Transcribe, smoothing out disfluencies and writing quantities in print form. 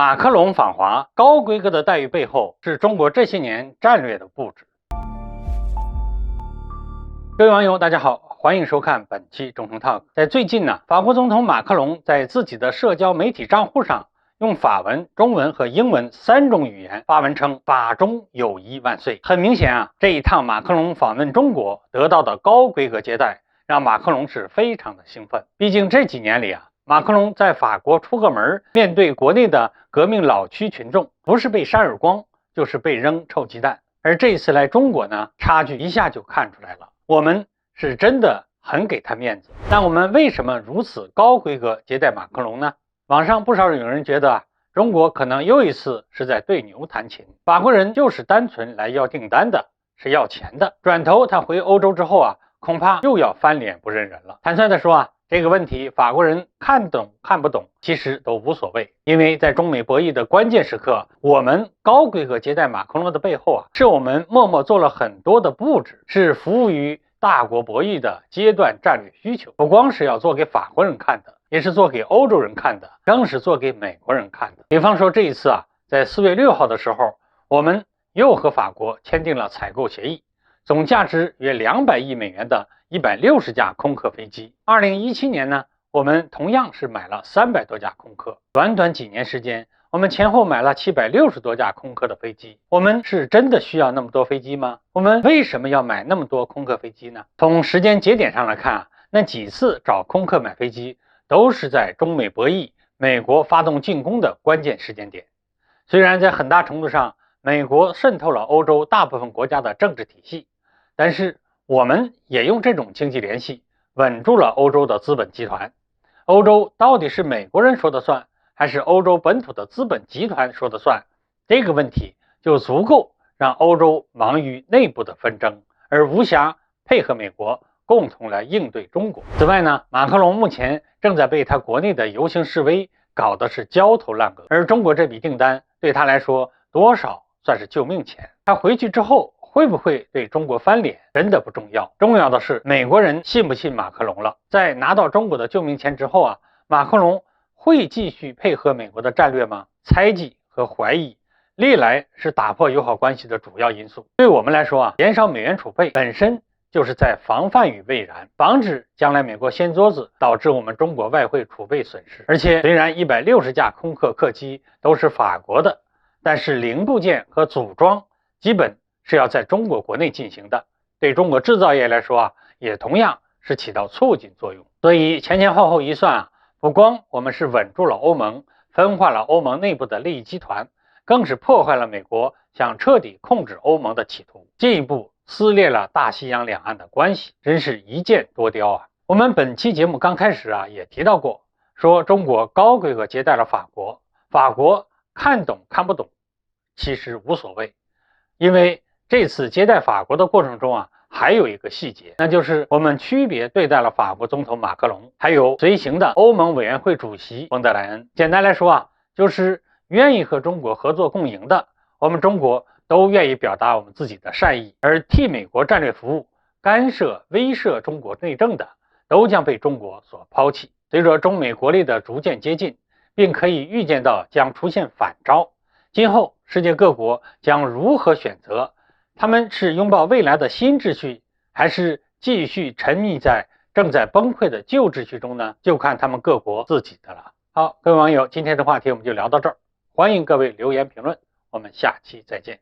马克龙访华，高规格的待遇背后是中国这些年战略的布置。各位网友，大家好，欢迎收看本期中通 Talk。在最近呢，法国总统马克龙在自己的社交媒体账户上用法文、中文和英文3种语言发文称法中友谊万岁。很明显啊，这一趟马克龙访问中国得到的高规格接待，让马克龙是非常的兴奋。毕竟这几年里啊，马克龙在法国出个门，面对国内的革命老区群众，不是被扇耳光，就是被扔臭鸡蛋。而这一次来中国呢，差距一下就看出来了。我们是真的很给他面子，但我们为什么如此高规格接待马克龙呢？网上不少有人觉得中国可能又一次是在对牛弹琴，法国人就是单纯来要订单的，是要钱的。转头他回欧洲之后啊，恐怕又要翻脸不认人了。坦率的说啊，这个问题法国人看懂看不懂其实都无所谓，因为在中美博弈的关键时刻，我们高规格接待马克龙的背后啊，是我们默默做了很多的布置，是服务于大国博弈的阶段战略需求，不光是要做给法国人看的，也是做给欧洲人看的，更是做给美国人看的。比方说这一次啊，在4月6号的时候，我们又和法国签订了采购协议，总价值约200亿美元的160架空客飞机。2017年呢，我们同样是买了300多架空客。短短几年时间，我们前后买了760多架空客的飞机。我们是真的需要那么多飞机吗？我们为什么要买那么多空客飞机呢？从时间节点上来看啊，那几次找空客买飞机都是在中美博弈、美国发动进攻的关键时间点。虽然在很大程度上美国渗透了欧洲大部分国家的政治体系，但是我们也用这种经济联系稳住了欧洲的资本集团。欧洲到底是美国人说的算，还是欧洲本土的资本集团说的算？这个问题就足够让欧洲忙于内部的纷争，而无暇配合美国共同来应对中国。此外呢，马克龙目前正在被他国内的游行示威搞得是焦头烂额，而中国这笔订单对他来说多少算是救命钱。他回去之后会不会对中国翻脸真的不重要，重要的是美国人信不信马克龙了。在拿到中国的救命钱之后啊，马克龙会继续配合美国的战略吗？猜忌和怀疑历来是打破友好关系的主要因素。对我们来说啊，减少美元储备本身就是在防范于未然，防止将来美国掀桌子，导致我们中国外汇储备损失。而且虽然160架空客客机都是法国的，但是零部件和组装基本是要在中国国内进行的，对中国制造业来说啊，也同样是起到促进作用。所以前后一算啊，不光我们是稳住了欧盟，分化了欧盟内部的利益集团，更是破坏了美国想彻底控制欧盟的企图，进一步撕裂了大西洋两岸的关系，真是一箭多雕啊。我们本期节目刚开始啊也提到过，说中国高规格接待了法国，法国看懂看不懂其实无所谓，因为这次接待法国的过程中啊，还有一个细节，那就是我们区别对待了法国总统马克龙，还有随行的欧盟委员会主席冯德莱恩。简单来说啊，就是愿意和中国合作共赢的，我们中国都愿意表达我们自己的善意，而替美国战略服务、干涉、威慑中国内政的，都将被中国所抛弃。随着中美国力的逐渐接近，并可以预见到将出现反招，今后世界各国将如何选择？他们是拥抱未来的新秩序，还是继续沉溺在正在崩溃的旧秩序中呢？就看他们各国自己的了。好，各位网友，今天的话题我们就聊到这儿，欢迎各位留言评论，我们下期再见。